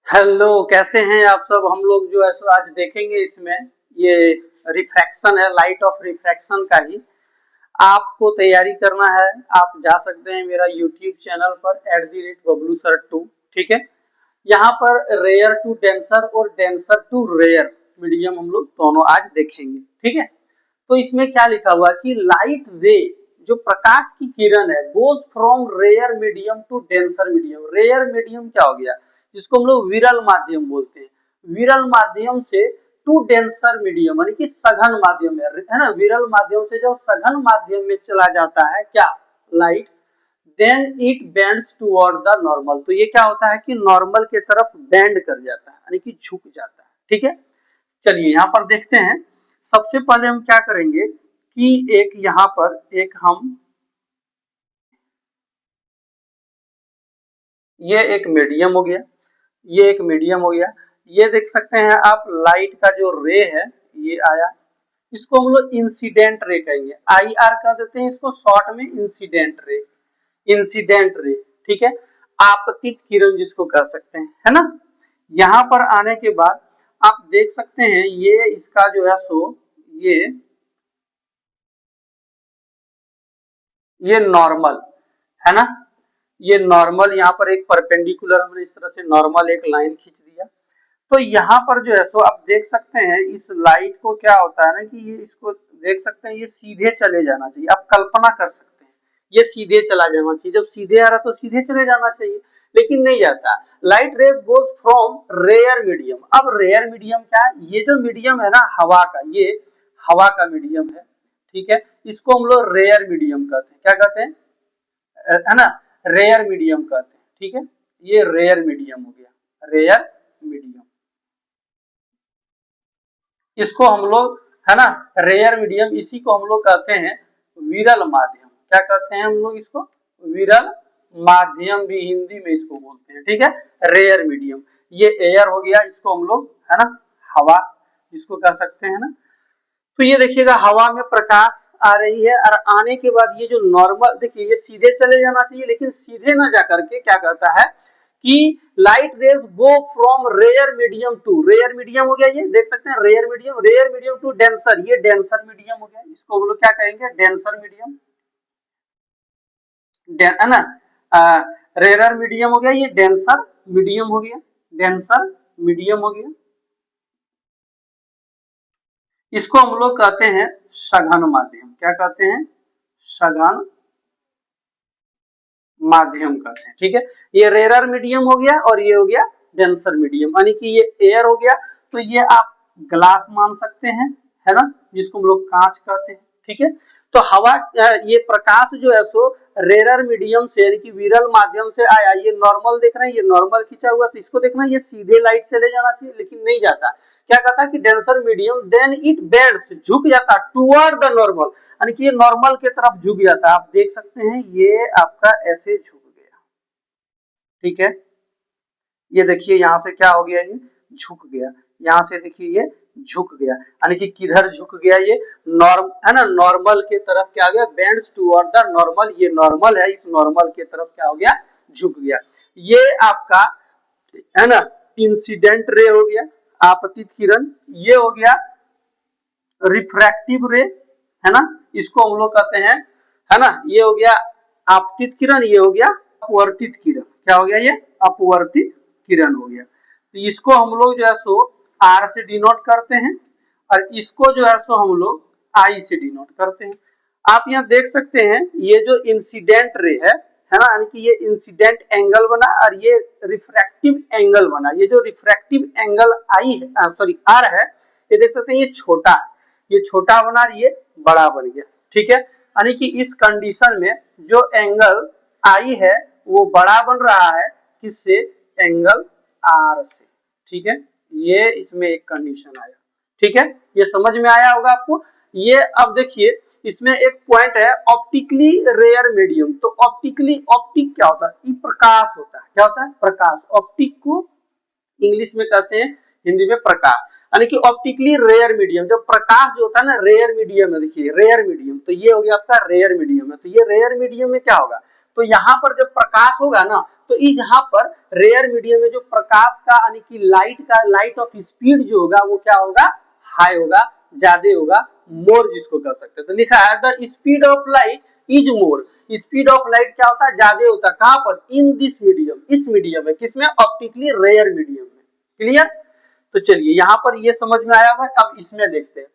Hello, कैसे हैं आप सब। हम लोग जो है सो आज देखेंगे इसमें ये रिफ्रैक्शन है, लाइट ऑफ रिफ्रैक्शन का ही आपको तैयारी करना है। आप जा सकते हैं मेरा यूट्यूब चैनल पर @बबलू सर 2। ठीक है, यहाँ पर रेयर टू डेंसर और डेंसर टू रेयर मीडियम हम लोग दोनों आज देखेंगे। ठीक है, तो इसमें क्या लिखा हुआ है कि लाइट रे जो प्रकाश की किरण है goes from rare medium to denser medium. Rare medium क्या हो गया, जिसको हम लोग विरल माध्यम बोलते हैं। विरल माध्यम से टू डेंसर मीडियम यानी कि सघन माध्यम है ना। विरल माध्यम से जब सघन माध्यम में चला जाता है क्या, light, then it bends toward the normal. तो ये क्या होता है कि नॉर्मल के तरफ बेंड कर जाता है यानी कि झुक जाता है। ठीक है, चलिए यहाँ पर देखते हैं। सबसे पहले हम क्या करेंगे कि एक यहाँ पर एक हम ये एक मीडियम हो गया, ये एक मीडियम हो गया। ये देख सकते हैं आप लाइट का जो रे है ये आया, इसको हम लोग इंसिडेंट रे कहेंगे। IR कर देते हैं इसको शॉर्ट में, इंसिडेंट रे, इंसिडेंट रे। ठीक है, आपतित किरण जिसको कह सकते हैं, है ना। यहाँ पर आने के बाद आप देख सकते हैं ये इसका जो है सो ये नॉर्मल है ना। ये नॉर्मल, यहाँ पर एक परपेंडिकुलर हमने इस तरह से नॉर्मल एक लाइन खींच दिया। तो यहाँ पर जो है सो आप देख सकते हैं इस लाइट को क्या होता है ना कि ये इसको देख सकते हैं ये सीधे चले जाना चाहिए। आप कल्पना कर सकते हैं ये सीधे चला जाना चाहिए। जब सीधे आ रहा तो सीधे चले जाना चाहिए, लेकिन नहीं जाता। Light rays goes from rare medium. अब रेयर मीडियम क्या है, ये जो मीडियम है ना हवा का, ये हवा का मीडियम है। ठीक है, इसको हम लोग रेयर मीडियम कहते हैं। क्या कहते हैं, है ना, रेयर मीडियम कहते हैं। ठीक है, ये रेयर मीडियम हो गया, रेयर मीडियम। इसको हम लोग, है ना, रेयर मीडियम, इसी को हम लोग कहते हैं विरल माध्यम। क्या कहते हैं हम लोग इसको, विरल माध्यम भी हिंदी में इसको बोलते हैं। ठीक है, रेयर मीडियम। ये एयर हो गया, इसको हम लोग, है ना, हवा जिसको कह सकते हैं ना। तो ये देखिएगा हवा में प्रकाश आ रही है और आने के बाद ये जो नॉर्मल, देखिए ये सीधे चले जाना चाहिए, लेकिन सीधे ना जा करके क्या कहता है कि light rays go from rare medium to, rare medium हो गया, ये देख सकते हैं rare medium, rare medium to denser, ये डेंसर मीडियम हो गया। इसको हम लोग क्या कहेंगे, डेंसर मीडियम, है ना। रेयर मीडियम हो गया, ये डेंसर मीडियम हो गया, डेंसर मीडियम हो गया। इसको हम लोग कहते हैं सघन माध्यम। क्या कहते हैं, सघन माध्यम कहते हैं। ठीक है, ये रेयर मीडियम हो गया और ये हो गया डेंसर मीडियम, यानी कि ये एयर हो गया। तो ये आप ग्लास मान सकते हैं, है ना, जिसको हम लोग कांच कहते हैं। ठीक है, तो हवा, ये प्रकाश जो है सो रेयर मीडियम से यानी कि विरल माध्यम से आया। ये नॉर्मल देख रहे हैं, ये नॉर्मल खींचा हुआ, तो इसको देखना ये सीधे लाइट से ले जाना चाहिए, लेकिन नहीं जाता। क्या कहता है कि denser medium then it bends, झुक जाता टुवर्ड द नॉर्मल, यानी कि ये नॉर्मल के तरफ झुक जाता है। आप देख सकते हैं ये आपका ऐसे झुक गया। ठीक है, ये देखिए यहाँ से क्या हो गया, ये झुक गया। यहाँ से देखिए ये झुक गया, यानी कि किधर झुक गया, ये नॉर्म, है ना, नॉर्मल के तरफ क्या हो गया, बेंड्स टुवर्ड द नॉर्मल। ये नॉर्मल है, इस नॉर्मल के तरफ क्या हो गया, झुक गया। ये आपका, है ना, इंसिडेंट रे हो गया, आपतित किरण। ये हो गया रिफ्रैक्टिव रे, है ना, इसको हम लोग कहते हैं, है ना, ये हो गया आपतित किरण, ये हो गया अपवर्तित किरण। क्या हो गया, ये अपवर्तित किरण हो गया। तो इसको हम लोग जो है सो आर से डिनोट करते हैं और इसको जो है सो हम लोग आई से डिनोट करते हैं। आप यहाँ देख सकते हैं ये जो इंसिडेंट रे है ना, यानी कि ये इंसिडेंट एंगल बना और ये रिफ्रैक्टिव एंगल बना। ये जो रिफ्रैक्टिव एंगल आई है, सॉरी आर है, ये देख सकते हैं ये छोटा है, ये छोटा बना और ये बड़ा बन गया। ठीक है, यानी कि इस कंडीशन में जो एंगल आई है वो बड़ा बन रहा है, किससे, एंगल आर से। ठीक है, ये इसमें एक कंडीशन आया। ठीक है, ये समझ में आया होगा आपको। ये अब देखिए इसमें एक पॉइंट है ऑप्टिकली रेयर मीडियम। तो ऑप्टिकली, ऑप्टिक क्या होता है, प्रकाश होता है। क्या होता है, प्रकाश। ऑप्टिक को इंग्लिश में कहते हैं, हिंदी में प्रकाश, यानी कि ऑप्टिकली रेयर मीडियम। जब प्रकाश जो होता है ना रेयर मीडियम है, देखिए रेयर मीडियम, तो ये हो गया आपका रेयर मीडियम है। तो ये रेयर मीडियम में क्या होगा, तो यहाँ पर जब प्रकाश होगा ना तो इस यहाँ पर रेयर मीडियम में जो प्रकाश का यानी कि लाइट ऑफ स्पीड जो होगा वो क्या होगा, हाई होगा, ज्यादा होगा, मोर जिसको कर सकते हैं। तो लिखा है the speed of light is more, speed of light क्या होता है, ज्यादा होता है, कहां पर, इन दिस मीडियम, इस मीडियम में, किसमें, ऑप्टिकली रेयर मीडियम में। क्लियर। तो चलिए यहाँ पर ये समझ में आया होगा। अब इसमें देखते हैं,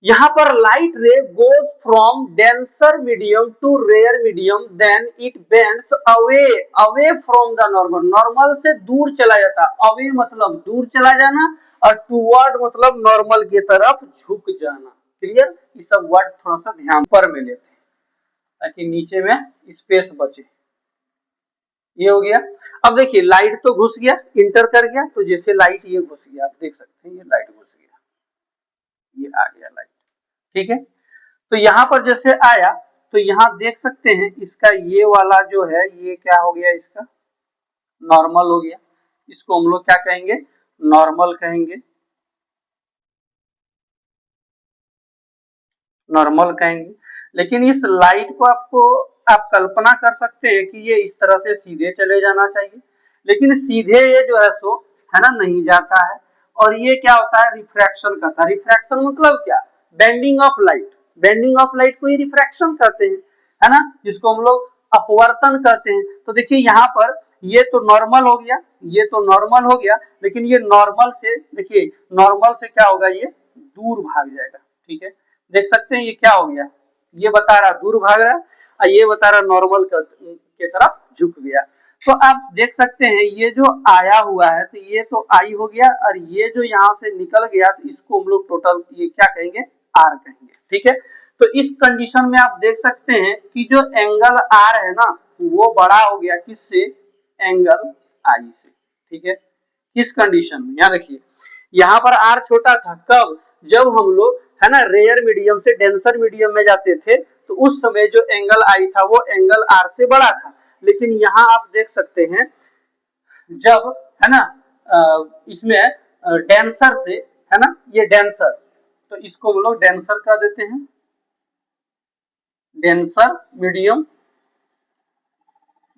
यहाँ पर light ray goes from denser medium to rare medium, then it bends away, away from the normal, normal से दूर चला जाता है, अवे मतलब दूर चला जाना, और टूवर्ड मतलब नॉर्मल की तरफ झुक जाना। क्लियर। ये सब वर्ड थोड़ा सा ध्यान पर में लेते हैं ताकि नीचे में स्पेस बचे। ये हो गया। अब देखिए लाइट तो घुस गया, इंटर कर गया, तो जैसे लाइट ये घुस गया, आप देख सकते हैं ये लाइट घुस गया, ये आ गया लाइट। ठीक है। तो यहां पर जैसे आया तो यहां देख सकते हैं इसका ये वाला जो है ये क्या हो गया, इसका नॉर्मल हो गया। इसको हम लोग क्या कहेंगे, नॉर्मल कहेंगे, नॉर्मल कहेंगे। लेकिन इस लाइट को आप कल्पना कर सकते हैं कि ये इस तरह से सीधे चले जाना चाहिए, लेकिन सीधे ये जो है सो है ना नहीं जाता है, और ये क्या होता है, रिफ्रैक्शन करता है। रिफ्रैक्शन मतलब क्या, bending of light, bending of light को ही रिफ्रैक्शन कहते हैं, है ना, जिसको हम लोग अपवर्तन कहते हैं। तो देखिए यहाँ पर ये तो नॉर्मल हो गया, ये तो नॉर्मल हो गया, लेकिन ये नॉर्मल से देखिए, नॉर्मल से क्या होगा, ये दूर भाग जाएगा। ठीक है। देख सकते हैं ये क्या हो गया, ये बता रहा दूर भाग रहा है, और ये बता रहा नॉर्मल के तरफ झुक गया। तो आप देख सकते हैं ये जो आया हुआ है, तो ये तो आई हो गया, और ये जो यहाँ से निकल गया, तो इसको हम लोग टोटल ये क्या कहेंगे, आर कहेंगे। ठीक है। तो इस कंडीशन में आप देख सकते हैं कि जो एंगल आर है ना वो बड़ा हो गया, किससे, एंगल आई से। ठीक है। किस कंडीशन में, यहाँ देखिए यहाँ पर आर छोटा था, कब, जब हम लोग है ना रेयर मीडियम से डेंसर मीडियम में जाते थे, तो उस समय जो एंगल आई था वो एंगल आर से बड़ा था। लेकिन यहाँ आप देख सकते हैं जब है ना इसमें डेंसर से, है ना, ये डेंसर, तो इसको हम लोग डेंसर कह देते हैं, डेंसर मीडियम,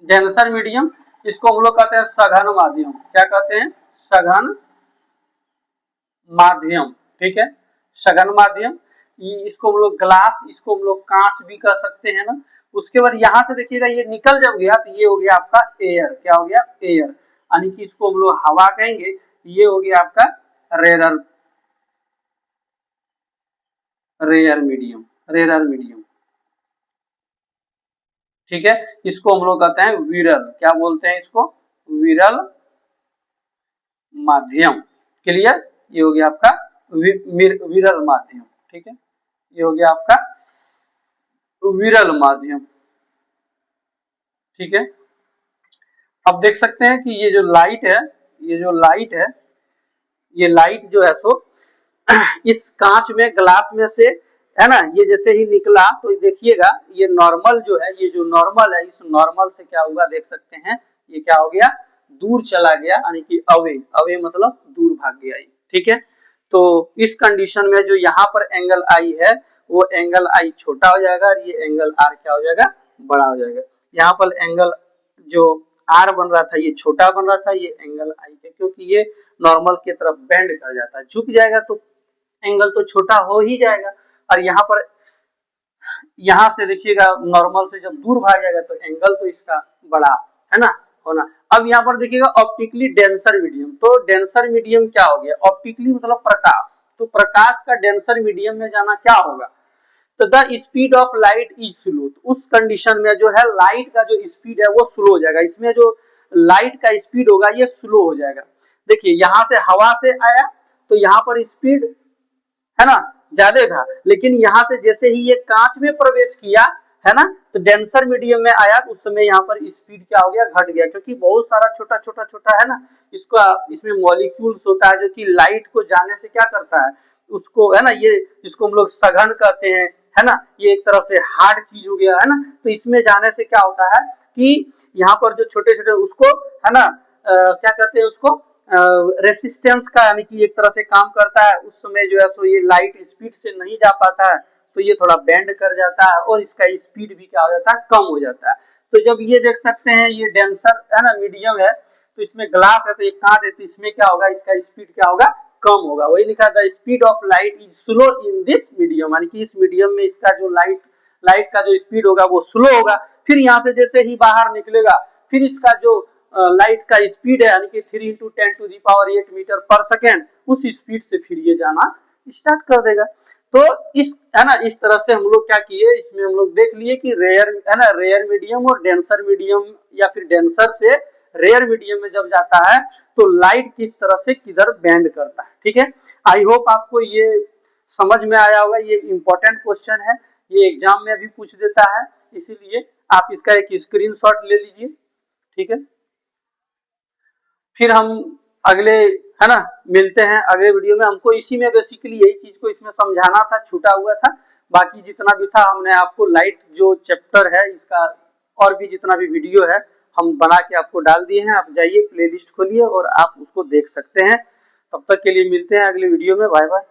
डेंसर मीडियम, इसको हम लोग कहते हैं सघन माध्यम। क्या कहते हैं, सघन माध्यम। ठीक है। सघन माध्यम, इसको हम लोग ग्लास, इसको हम लोग कांच भी कह सकते हैं ना। उसके बाद यहां से देखिएगा ये निकल जब गया तो ये हो गया आपका एयर, क्या हो गया, एयर, यानी कि इसको हम लोग हवा कहेंगे। ये हो गया आपका rare, rare medium, rare medium. ठीक है। इसको हम लोग कहते हैं विरल, क्या बोलते हैं इसको, विरल माध्यम। क्लियर। ये हो गया आपका विरल माध्यम। ठीक है। ये हो गया आपका विरल माध्यम। ठीक है। अब देख सकते हैं कि ये जो लाइट है, ये जो लाइट है, ये लाइट जो है सो इस कांच में, ग्लास में से, है ना, ये जैसे ही निकला तो देखिएगा ये नॉर्मल जो है, ये जो नॉर्मल है, इस नॉर्मल से क्या हुआ देख सकते हैं, ये क्या हो गया, दूर चला गया, यानी कि अवे, अवे मतलब दूर भाग गया। ठीक है। तो इस कंडीशन में जो यहाँ पर एंगल आई है वो एंगल आई छोटा हो जाएगा, और ये एंगल आर क्या हो जाएगा, बड़ा हो जाएगा। यहाँ पर एंगल जो आर बन रहा था ये छोटा बन रहा था, ये एंगल आई है, क्योंकि ये नॉर्मल की तरफ बेंड कर जाता है, झुक जाएगा तो एंगल तो छोटा हो ही जाएगा। और यहाँ पर यहाँ से देखिएगा नॉर्मल से जब दूर भाग जाएगा तो एंगल तो इसका बड़ा है ना होना। अब यहाँ पर देखिएगा ऑप्टिकली डेंसर मीडियम, तो डेंसर मीडियम क्या हो गया, ऑप्टिकली मतलब प्रकाश, तो प्रकाश का डेंसर मीडियम में जाना क्या होगा, तो the speed of light is slow, उस कंडीशन में जो है लाइट का जो स्पीड है वो स्लो हो जाएगा, इसमें जो लाइट का स्पीड होगा ये स्लो हो जाएगा। देखिए यहाँ से हवा से आया तो यहाँ पर स्पीड है ना ज्यादा था, लेकिन यहाँ से जैसे ही ये कांच में प्रवेश किया है ना, तो डेंसर मीडियम में आया तो उस समय यहाँ पर स्पीड क्या हो गया, घट गया, क्योंकि बहुत सारा छोटा छोटा छोटा है ना इसका, इसमें मॉलिक्यूल्स होता है जो कि लाइट को जाने से क्या करता है, उसको है ना, ये जिसको हम लोग सघन कहते हैं, है ना, ये एक तरह से हार्ड चीज हो गया है ना, तो इसमें जाने से क्या होता है कि यहाँ पर जो छोटे छोटे उसको है ना क्या कहते हैं उसको, रेसिस्टेंस का, यानी कि एक तरह से काम करता है। उस समय जो है सो ये लाइट स्पीड से नहीं जा पाता है, तो ये थोड़ा बेंड कर जाता है और इसका स्पीड भी क्या हो जाता है, कम हो जाता है। तो जब ये देख सकते हैं ये डेंसर है ना, मीडियम है, तो इसमें ग्लास है तो ये कांच है, तो इसमें क्या होगा, इसका स्पीड क्या होगा, कम होगा। वही लिखा था speed of light is slow in this medium, यानी कि इस मीडियम में इसका जो लाइट का जो स्पीड होगा वो स्लो होगा। फिर यहाँ से जैसे ही बाहर निकलेगा फिर इसका जो लाइट का स्पीड है यानी कि 3 × 10⁸ मीटर पर सेकेंड, उस स्पीड से फिर ये जाना स्टार्ट कर देगा। तो इस है ना, इस तरह से हम लोग क्या किए, इसमें हम लोग देख लिए कि रेयर है ना, रेयर मीडियम और डेंसर मीडियम या फिर डेंसर से रेयर मीडियम में जब जाता है तो लाइट किस तरह से किधर बेंड करता है। ठीक है, आई होप आपको ये समझ में आया होगा। ये इंपॉर्टेंट क्वेश्चन है, ये एग्जाम में भी पूछ देता है, इसीलिए आप इसका एक स्क्रीनशॉट ले लीजिए। ठीक है, फिर हम अगले है ना मिलते हैं अगले वीडियो में। हमको इसी में बेसिकली यही चीज को इसमें समझाना था, छूटा हुआ था। बाकी जितना भी था हमने आपको लाइट जो चैप्टर है इसका और भी जितना भी वीडियो है हम बना के आपको डाल दिए हैं। आप जाइए प्लेलिस्ट खोलिए और आप उसको देख सकते हैं। तब तक के लिए मिलते हैं अगले वीडियो में। Bye bye.